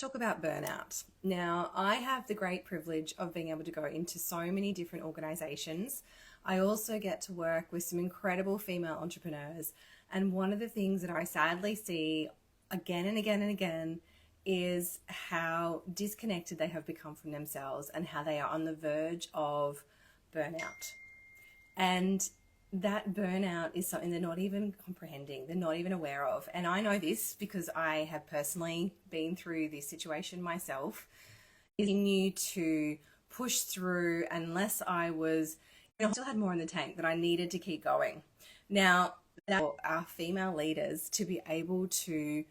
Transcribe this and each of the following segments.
Talk about burnout. Now, I have the great privilege of being able to go into so many different organizations. I also get to work with some incredible female entrepreneurs. And one of the things that I sadly see again and again and again is how disconnected they have become from themselves and how they are on the verge of burnout. And that burnout is something they're not even comprehending, they're not even aware of. And I know this because I have personally been through this situation myself. Continue to push through unless I still had more in the tank that I needed to keep going. Now, that our female leaders to be able to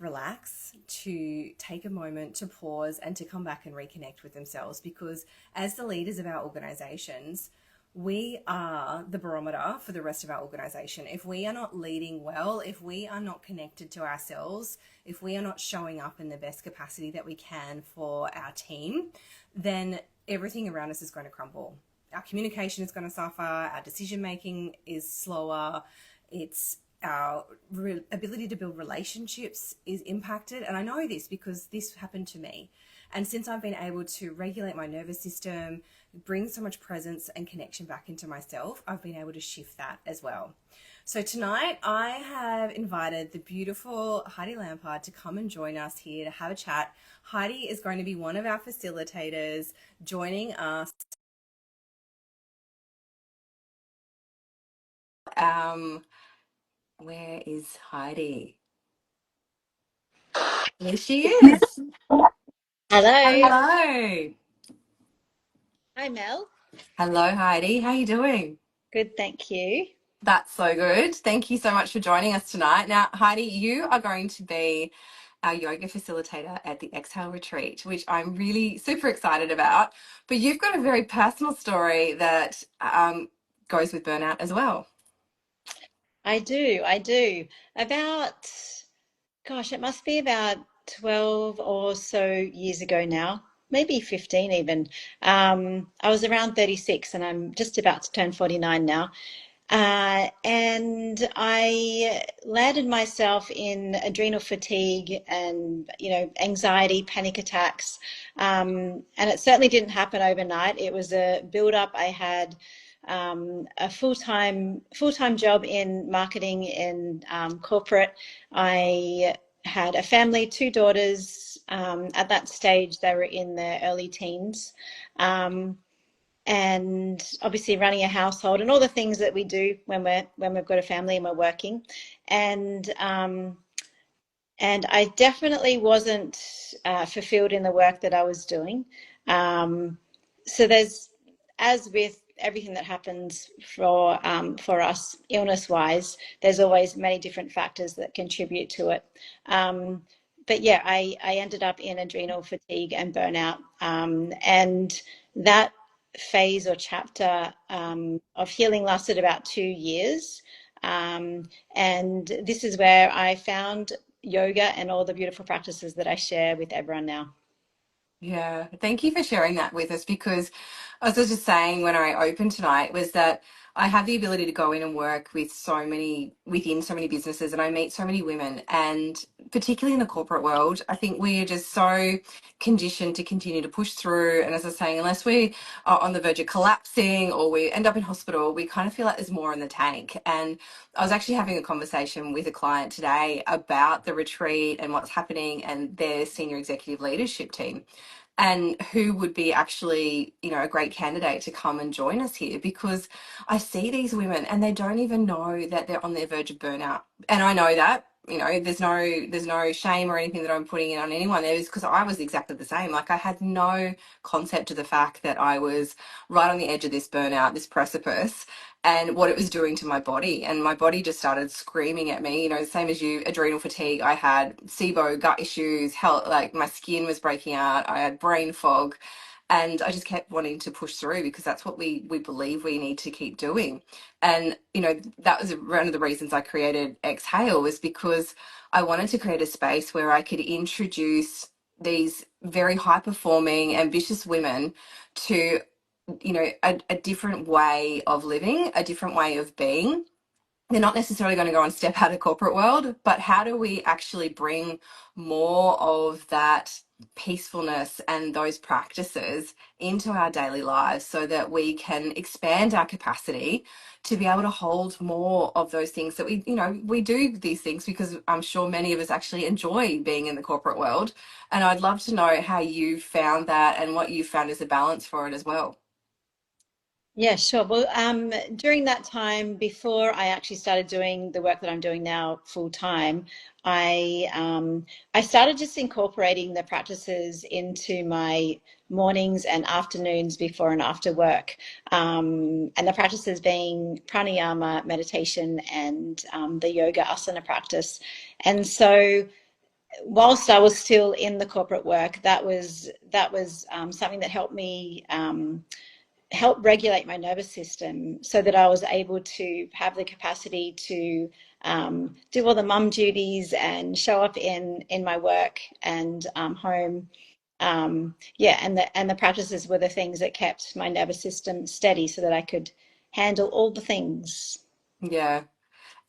relax, to take a moment to pause and to come back and reconnect with themselves, because as the leaders of our organizations, we are the barometer for the rest of our organization. If we are not leading well, if we are not connected to ourselves, if we are not showing up in the best capacity that we can for our team, then everything around us is going to crumble. Our communication is going to suffer, our decision making is slower, it's our ability to build relationships is impacted. And I know this because this happened to me. And since I've been able to regulate my nervous system, bring so much presence and connection back into myself, I've been able to shift that as well. So tonight I have invited the beautiful Heidi Lampard to come and join us here to have a chat. Heidi is going to be one of our facilitators joining us. Where is Heidi? There she is. Hello. Hello. Hi, Mel. Hello, Heidi. How are you doing? Good, thank you. That's so good. Thank you so much for joining us tonight. Now, Heidi, you are going to be our yoga facilitator at the Exhale Retreat, which I'm really super excited about. But you've got a very personal story that goes with burnout as well. I do. About, gosh, it must be about 12 or so years ago now, maybe 15 even. I was around 36 and I'm just about to turn 49 now. And I landed myself in adrenal fatigue and, anxiety, panic attacks. And it certainly didn't happen overnight. It was a build up. I had a full-time job in marketing in corporate. I had a family, two daughters. At that stage, they were in their early teens. And obviously running a household and all the things that we do when we've got a family and we're working. And and I definitely wasn't fulfilled in the work that I was doing. So there's, as with everything that happens for us illness wise, there's always many different factors that contribute to it. But yeah, I ended up in adrenal fatigue and burnout, and that phase or chapter of healing lasted about 2 years. And this is where I found yoga and all the beautiful practices that I share with everyone now. Yeah, thank you for sharing that with us, because as I was just saying when I opened tonight was that I have the ability to go in and work with within so many businesses, and I meet so many women, and particularly in the corporate world, I think we are just so conditioned to continue to push through. And as I was saying, unless we are on the verge of collapsing or we end up in hospital, we kind of feel like there's more in the tank. And I was actually having a conversation with a client today about the retreat and what's happening and their senior executive leadership team, and who would be actually, a great candidate to come and join us here, because I see these women and they don't even know that they're on their verge of burnout. And I know that, there's no shame or anything that I'm putting in on anyone there, is because I was exactly the same. Like, I had no concept of the fact that I was right on the edge of this burnout, this precipice, and what it was doing to my body. And my body just started screaming at me, same as you, adrenal fatigue. I had SIBO, gut issues, health, like my skin was breaking out. I had brain fog. And I just kept wanting to push through, because that's what we believe we need to keep doing. And, that was one of the reasons I created Exhale, was because I wanted to create a space where I could introduce these very high performing, ambitious women to, a different way of living, a different way of being, they're not necessarily going to go and step out of corporate world, but how do we actually bring more of that peacefulness and those practices into our daily lives so that we can expand our capacity to be able to hold more of those things that we, we do these things because I'm sure many of us actually enjoy being in the corporate world. And I'd love to know how you found that and what you found as a balance for it as well. Yeah, sure. Well, during that time, before I actually started doing the work that I'm doing now full time, I started just incorporating the practices into my mornings and afternoons before and after work. And the practices being pranayama, meditation, and the yoga asana practice. And so, whilst I was still in the corporate work, that was something that helped me. Help regulate my nervous system so that I was able to have the capacity to do all the mum duties and show up in my work and home. Yeah, and the practices were the things that kept my nervous system steady so that I could handle all the things. Yeah.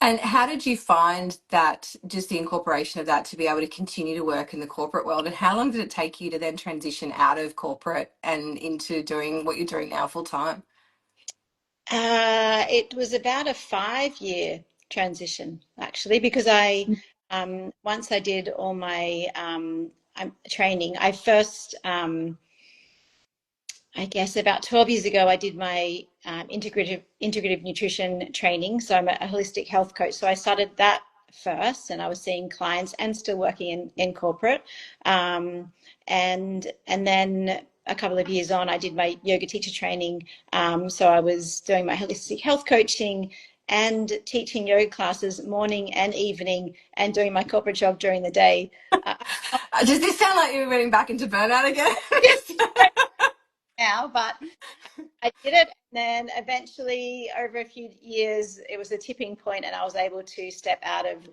And how did you find that, just the incorporation of that to be able to continue to work in the corporate world? And how long did it take you to then transition out of corporate and into doing what you're doing now full time? It was about a 5 year transition, actually, because I once I did all my training, I first I guess about 12 years ago, I did my integrative nutrition training. So I'm a holistic health coach. So I started that first, and I was seeing clients and still working in corporate. And then a couple of years on, I did my yoga teacher training. So I was doing my holistic health coaching and teaching yoga classes morning and evening, and doing my corporate job during the day. Uh, Does this sound like you're getting back into burnout again? now, but I did it, and then eventually, over a few years, it was a tipping point, and I was able to step out of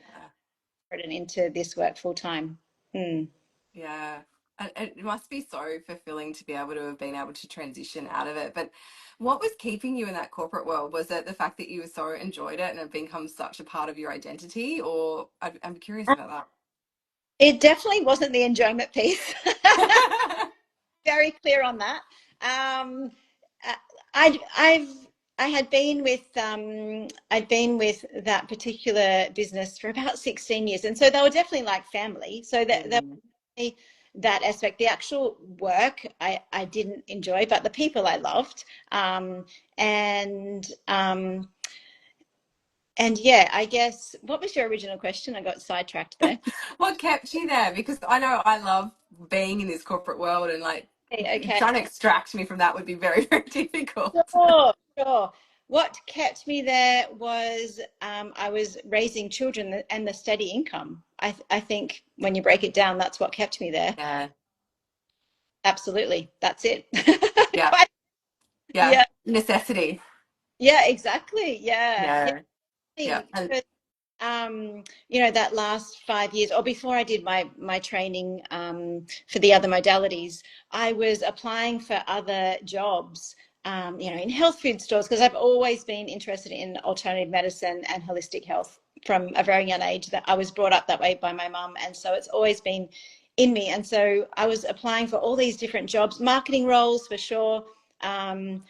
it and into this work full time. Mm. Yeah. And it must be so fulfilling to be able to have been able to transition out of it. But what was keeping you in that corporate world? Was it the fact that you so enjoyed it and it become such a part of your identity? Or I'm curious about It definitely wasn't the enjoyment piece. that. Very clear on that. Um, uh, I've I had been with I'd been with that particular business for about 16 years, and so they were definitely like family. So Mm. that aspect, the actual work, I didn't enjoy, but the people I loved. And and yeah, I guess, what was your original question? I got sidetracked there. What kept you there? Because I know I love being in this corporate world and like Okay. trying to extract me from that would be very, very difficult. Sure, sure. What kept me there was I was raising children and the steady income. I think when you break it down, that's what kept me there. Yeah. Absolutely. That's it. Yeah. Quite, Yeah. yeah. Necessity. Yeah, exactly. Yeah. Yeah. Yeah. Yeah. And Because that last 5 years, or before I did my training for the other modalities, I was applying for other jobs, in health food stores, because I've always been interested in alternative medicine and holistic health from a very young age. That I was brought up that way by my mum, and so it's always been in me. And so I was applying for all these different jobs, marketing roles for sure. Um,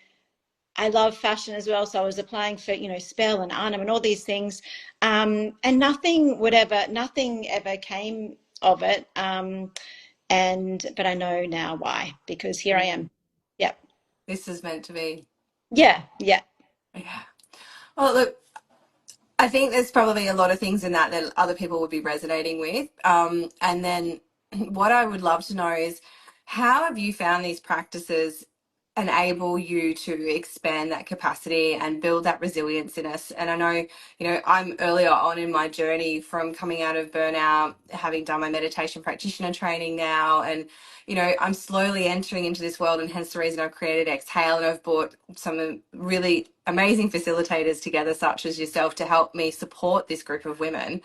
I love fashion as well, so I was applying for, Spell and Arnhem and all these things, and nothing ever came of it. But I know now why, because here I am. Yep. this is meant to be. Yeah. Yeah. Yeah. Well, look, I think there's probably a lot of things in that that other people would be resonating with. And then what I would love to know is how have you found these practices enable you to expand that capacity and build that resilience in us? And I know, I'm earlier on in my journey from coming out of burnout, having done my meditation practitioner training now, and I'm slowly entering into this world, and hence the reason I've created Exhale, and I've brought some really amazing facilitators together, such as yourself, to help me support this group of women.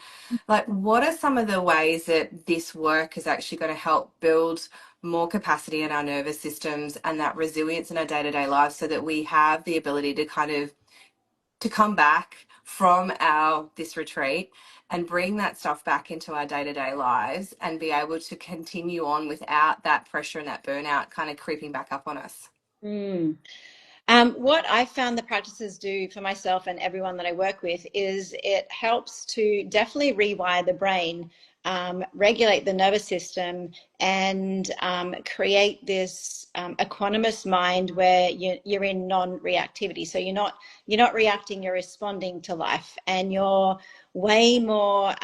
Like, what are some of the ways that this work is actually going to help build more capacity in our nervous systems and that resilience in our day-to-day lives so that we have the ability to kind of to come back from our this retreat and bring that stuff back into our day-to-day lives and be able to continue on without that pressure and that burnout kind of creeping back up on us. Mm. What I found the practices do for myself and everyone that I work with is it helps to definitely rewire the brain, regulate the nervous system, and create this equanimous mind where you're in non-reactivity. So you're not reacting, you're responding to life, and you're way more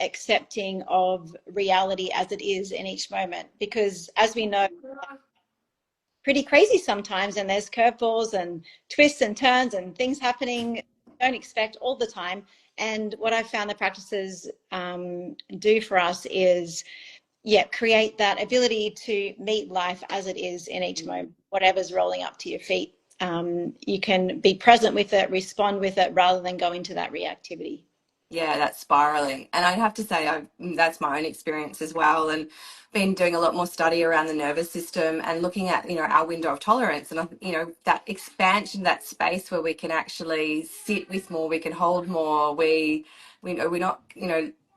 accepting of reality as it is in each moment. Because as we know, pretty crazy sometimes, and there's curveballs and twists and turns and things happening you don't expect all the time. And what I've found the practices do for us is, create that ability to meet life as it is in each moment, whatever's rolling up to your feet. You can be present with it, respond with it, rather than go into that reactivity. Yeah, that's spiraling. And I'd have to say that's my own experience as well. And been doing a lot more study around the nervous system and looking at, our window of tolerance and, that expansion, that space where we can actually sit with more, we can hold more. We're not,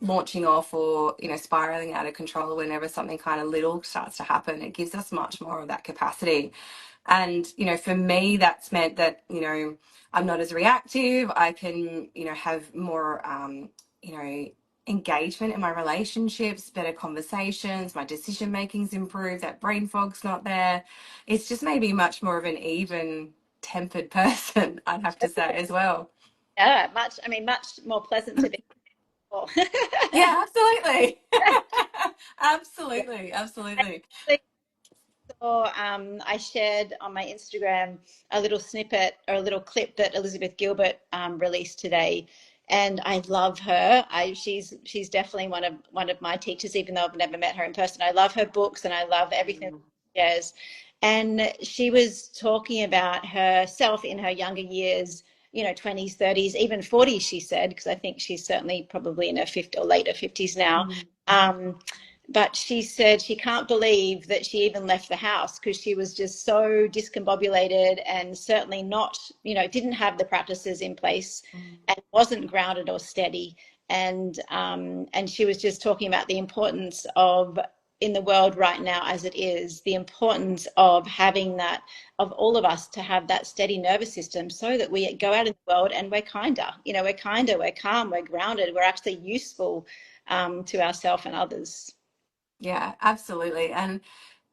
launching off or, spiraling out of control whenever something kind of little starts to happen. It gives us much more of that capacity. And, for me, that's meant that, I'm not as reactive. I can, have more, engagement in my relationships, better conversations, my decision making's improved, that brain fog's not there. It's just made me much more of an even tempered person, I'd have to say as well. Yeah, much more pleasant to be for. Yeah, absolutely. Absolutely, absolutely. I shared on my Instagram a little snippet or a little clip that Elizabeth Gilbert released today, and I love her. She's definitely one of my teachers, even though I've never met her in person. I love her books and I love everything she shares. And she was talking about herself in her younger years, 20s, 30s, even 40s, she said, because I think she's certainly probably in her 50 or later 50s now. But she said she can't believe that she even left the house because she was just so discombobulated and certainly not, didn't have the practices in place and wasn't grounded or steady. And she was just talking about the importance of, in the world right now as it is, the importance of having that, of all of us to have that steady nervous system so that we go out in the world and we're kinder, we're calm, we're grounded, we're actually useful to ourselves and others. Yeah, absolutely. And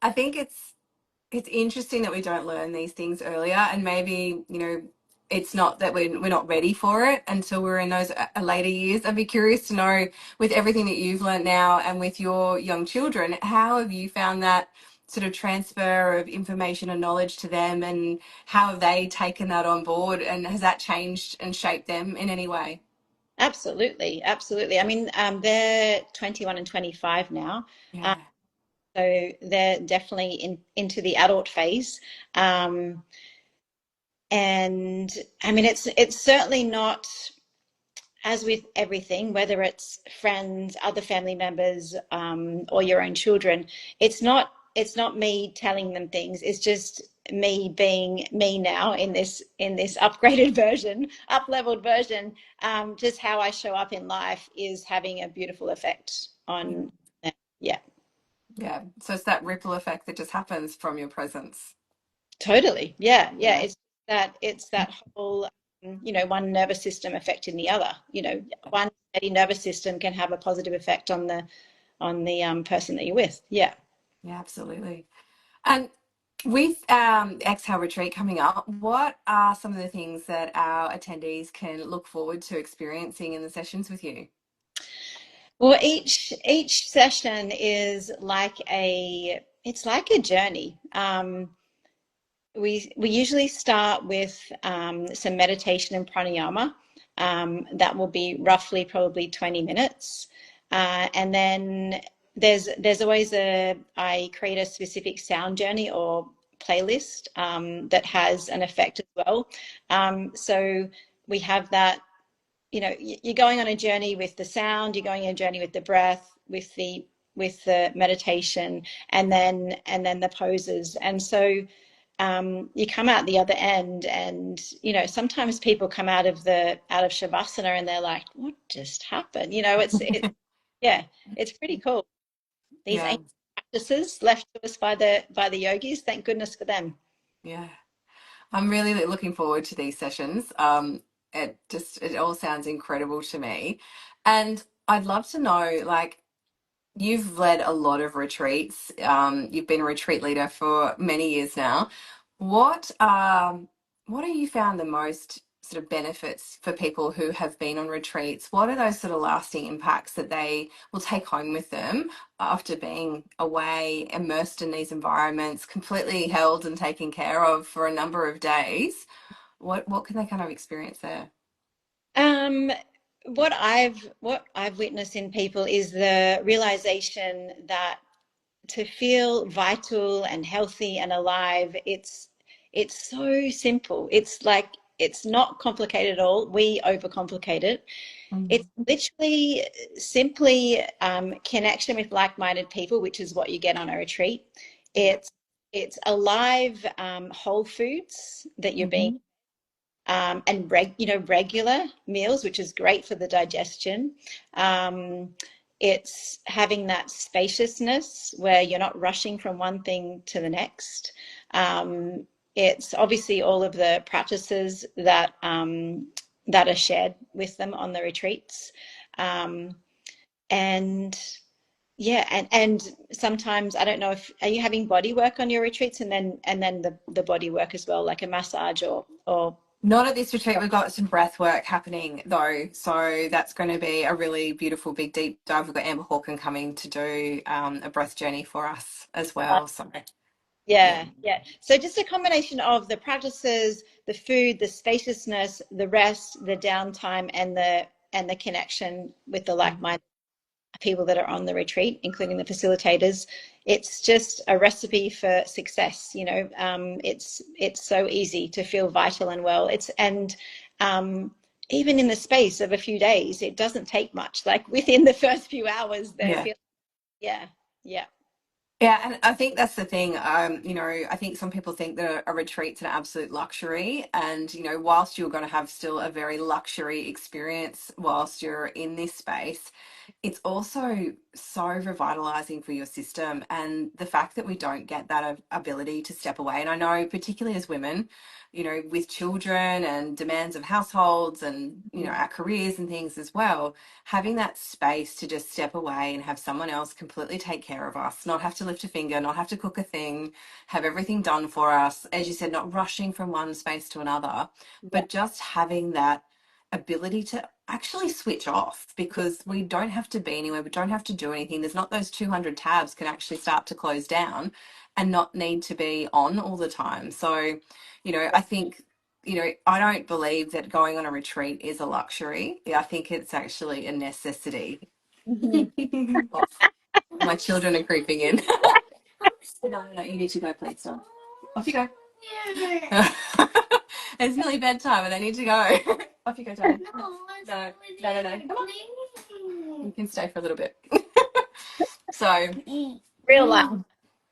I think it's interesting that we don't learn these things earlier, and maybe, it's not that we're not ready for it until we're in those later years. I'd be curious to know, with everything that you've learned now and with your young children, how have you found that sort of transfer of information and knowledge to them, and how have they taken that on board, and has that changed and shaped them in any way? Absolutely, absolutely. I mean, they're 21 and 25 now, Yeah. so they're definitely into the adult phase. Um, and I mean, it's certainly not, as with everything, whether it's friends, other family members, or your own children. It's not me telling them things. It's just me being me now in this upgraded version, up leveled version. Just how I show up in life is having a beautiful effect on them. Yeah. Yeah. So it's that ripple effect that just happens from your presence. Totally. Yeah. Yeah. Yeah. It's that whole, one nervous system affecting the other. One steady nervous system can have a positive effect on the person that you're with. Yeah. Yeah, absolutely. And with Exhale Retreat coming up, what are some of the things that our attendees can look forward to experiencing in the sessions with you? Well, each session is like a journey. We usually start with some meditation and pranayama. That will be roughly probably 20 minutes. And then there's always I create a specific sound journey or playlist that has an effect as well. So we have that, you're going on a journey with the sound, you're going on a journey with the breath, with the meditation, and then the poses. And so you come out the other end, and sometimes people come out of shavasana and they're like, what just happened? Yeah, it's pretty cool. These Yeah. ancient practices left to us by the yogis, thank goodness for them. Yeah. I'm really looking forward to these sessions. It all sounds incredible to me. And I'd love to know, like, you've led a lot of retreats. You've been a retreat leader for many years now. What have you found the most sort of benefits for people who have been on retreats? What are those sort of lasting impacts that they will take home with them after being away, immersed in these environments, completely held and taken care of for a number of days? What can they kind of experience there? Um, what I've witnessed in people is the realization that to feel vital and healthy and alive, it's so simple. It's like it's not complicated at all. We overcomplicate it. It's Mm. literally simply connection with like-minded people, which is what you get on a retreat. Yeah. It's alive, whole foods that you're being Hmm. and regular meals, which is great for the digestion. Um, it's having that spaciousness where you're not rushing from one thing to the next. Um, it's obviously all of the practices that are shared with them on the retreats, um, and yeah, and sometimes I don't know if are you having body work on your retreats, and then the body work as well, like a massage or Not at this retreat. We've got some breath work happening though. So that's going to be a really beautiful big deep dive. We've got Amber Hawken coming to do a breath journey for us as well. So yeah. Yeah, yeah. So just a combination of the practices, the food, the spaciousness, the rest, the downtime, and the connection with the like-minded people that are on the retreat, including the facilitators. It's just a recipe for success. It's so easy to feel vital and well. Um, Even in the space of a few days, it doesn't take much. Like within the first few hours, they Yeah. feel, yeah, yeah, Yeah, and I think that's the thing. I think some people think that a retreat's an absolute luxury, and whilst you're going to have still a very luxury experience whilst you're in this space, it's also so revitalizing for your system. And the fact that we don't get that ability to step away, and I know particularly as women, with children and demands of households and our careers and things as well, having that space to just step away and have someone else completely take care of us, not have to lift a finger, not have to cook a thing, have everything done for us, as you said, not rushing from one space to another, yeah. but just having that ability to actually switch off, because we don't have to be anywhere, we don't have to do anything. There's not those 200 tabs can actually start to close down and not need to be on all the time. So, I think I don't believe that going on a retreat is a luxury. I think it's actually a necessity. Mhm. Oh, my children are creeping in. No, no, you need to go, please. Stop. Off you go. It's nearly bedtime and they need to go. Off you go, darling. No, no, no, no. Come on. You can stay for a little bit. So, Real life.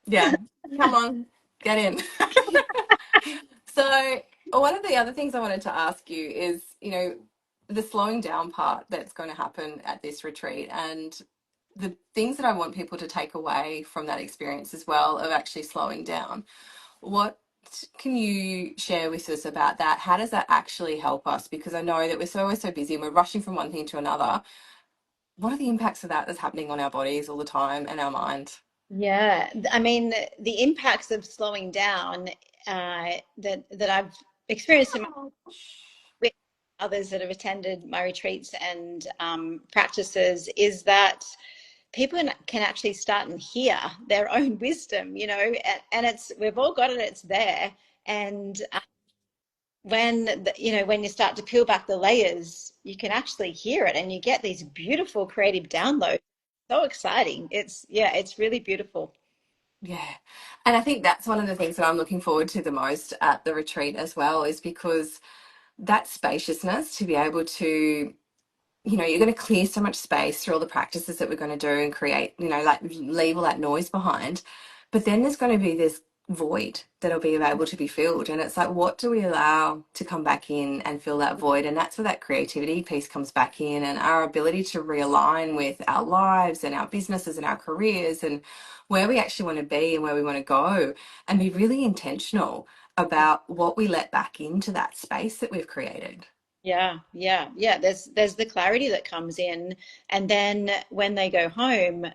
yeah, come on, get in. So, one of the other things I wanted to ask you is, the slowing down part that's going to happen at this retreat, and the things that I want people to take away from that experience as well of actually slowing down. What can you share with us about that? How does that actually help us? Because I know that always so busy and we're rushing from one thing to another. What are the impacts of that that's happening on our bodies all the time and our mind? Yeah, I mean the impacts of slowing down that I've experienced in my, with others that have attended my retreats and practices is that people can actually start and hear their own wisdom, and it's we've all got it, it's there, and when you start to peel back the layers, you can actually hear it, and you get these beautiful creative downloads. So exciting! It's really beautiful. Yeah. And I think that's one of the things that I'm looking forward to the most at the retreat as well, is because that spaciousness to be able to, you're going to clear so much space through all the practices that we're going to do and create, like leave all that noise behind. But then there's going to be this void that'll be able to be filled. And it's like, what do we allow to come back in and fill that void? And that's where that creativity piece comes back in, and our ability to realign with our lives and our businesses and our careers and where we actually want to be and where we want to go, and be really intentional about what we let back into that space that we've created. Yeah, yeah, yeah. There's the clarity that comes in, and then when they go home,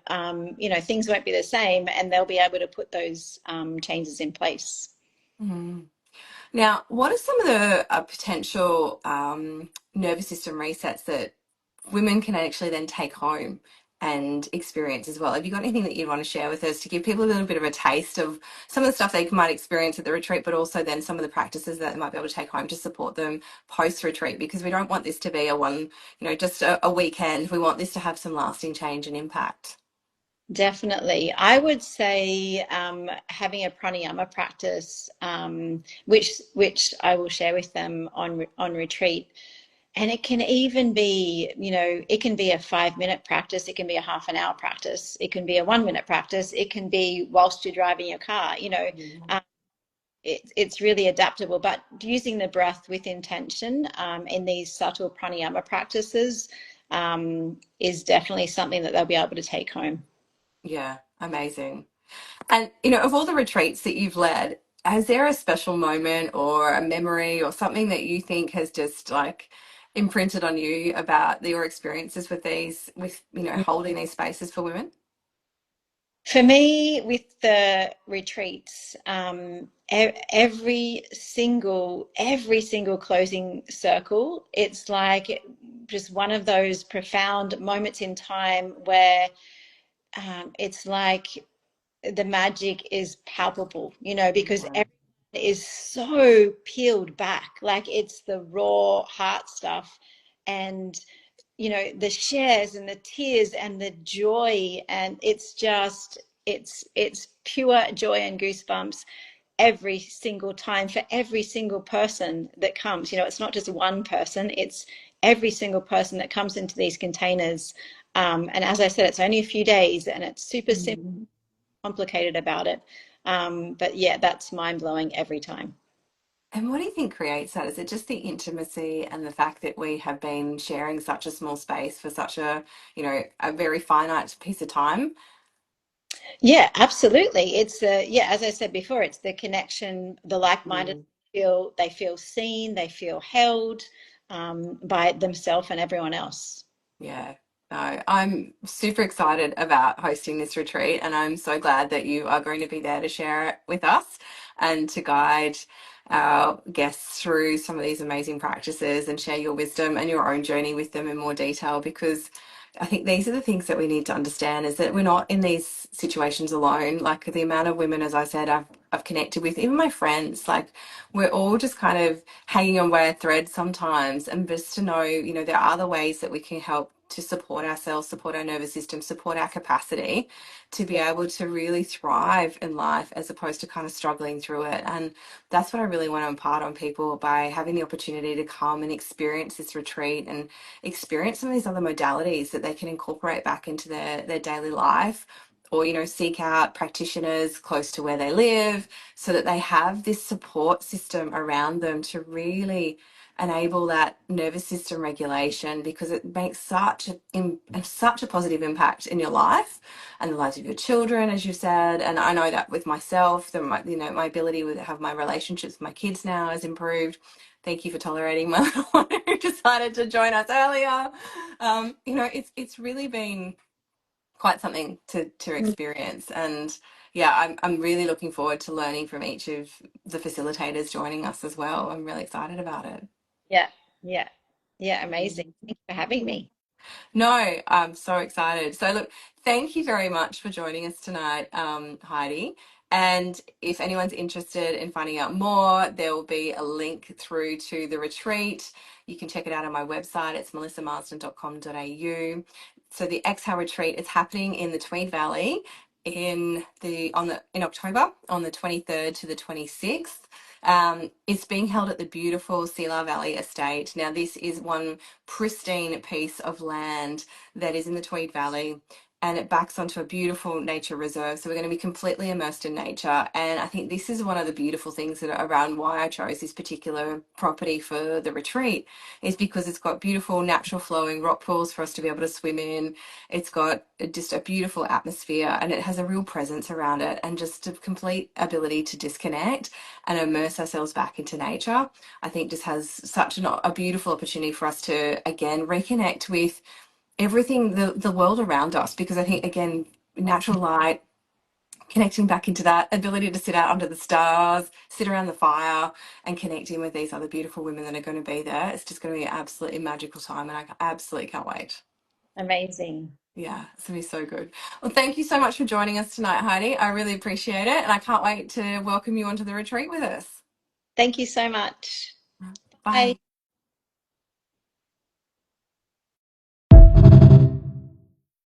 things won't be the same, and they'll be able to put those changes in place. Mm. Now, what are some of the potential nervous system resets that women can actually then take home and experience as well? Have you got anything that you'd want to share with us to give people a little bit of a taste of some of the stuff they might experience at the retreat, but also then some of the practices that they might be able to take home to support them post-retreat? Because we don't want this to be a one, just a weekend. We want this to have some lasting change and impact. Definitely. I would say having a pranayama practice, which I will share with them on retreat. And it can even be, it can be a 5-minute practice, it can be a half an hour practice, it can be a 1-minute practice, it can be whilst you're driving your car. Mm. It's really adaptable. But using the breath with intention in these subtle pranayama practices is definitely something that they'll be able to take home. Yeah, amazing. And, of all the retreats that you've led, is there a special moment or a memory or something that you think has just like imprinted on you about your experiences with these, with, holding these spaces for women? For me, with the retreats, every single closing circle, it's like just one of those profound moments in time where it's like the magic is palpable, because Yeah. everyone is so peeled back, like it's the raw heart stuff, and the shares and the tears and the joy, and it's pure joy and goosebumps every single time for every single person that comes. It's not just one person, it's every single person that comes into these containers. And as I said, it's only a few days, and it's super simple, Mm. complicated about it. But yeah, that's mind blowing every time. And what do you think creates that? Is it just the intimacy and the fact that we have been sharing such a small space for such a very finite piece of time? Yeah, absolutely. It's yeah, as I said before, it's the connection, the like-minded Mm. they feel seen, they feel held by themselves and everyone else. Yeah, no, I'm super excited about hosting this retreat, and I'm so glad that you are going to be there to share it with us and to guide our guests through some of these amazing practices and share your wisdom and your own journey with them in more detail. Because I think these are the things that we need to understand, is that we're not in these situations alone. Like the amount of women, as I said, I've connected with, even my friends, like we're all just kind of hanging on by a thread sometimes. And just to know, there are other ways that we can help to support ourselves, support our nervous system, support our capacity to be Yeah. able to really thrive in life as opposed to kind of struggling through it. And that's what I really want to impart on people by having the opportunity to come and experience this retreat and experience some of these other modalities that they can incorporate back into their daily life, or seek out practitioners close to where they live so that they have this support system around them to really enable that nervous system regulation, because it makes such a positive impact in your life and the lives of your children, as you said. And I know that with myself, my ability to have my relationships with my kids now has improved. Thank you for tolerating my little one who decided to join us earlier. It's really been quite something to experience. And yeah, I'm really looking forward to learning from each of the facilitators joining us as well. I'm really excited about it. Yeah, yeah, yeah, amazing. Thank you for having me. No, I'm so excited. So, look, thank you very much for joining us tonight, Heidi. And if anyone's interested in finding out more, there will be a link through to the retreat. You can check it out on my website. It's melissamarsden.com.au. So the Exhale retreat is happening in the Tweed Valley in October on the 23rd to the 26th. It's being held at the beautiful Selah Valley Estate. Now, this is one pristine piece of land that is in the Tweed Valley. and it backs onto a beautiful nature reserve. So we're going to be completely immersed in nature. And I think this is one of the beautiful things that are around why I chose this particular property for the retreat, is because it's got beautiful natural flowing rock pools for us to be able to swim in. It's got just a beautiful atmosphere, and it has a real presence around it, and just a complete ability to disconnect and immerse ourselves back into nature. I think just has such a beautiful opportunity for us to, again, reconnect with everything, the world around us, because I think, again, natural light, connecting back into that ability to sit out under the stars, sit around the fire, and connecting with these other beautiful women that are going to be there. It's just going to be an absolutely magical time, and I absolutely can't wait. Amazing. Yeah, it's going to be so good. Well, thank you so much for joining us tonight, Heidi. I really appreciate it, and I can't wait to welcome you onto the retreat with us. Thank you so much. Bye. Bye.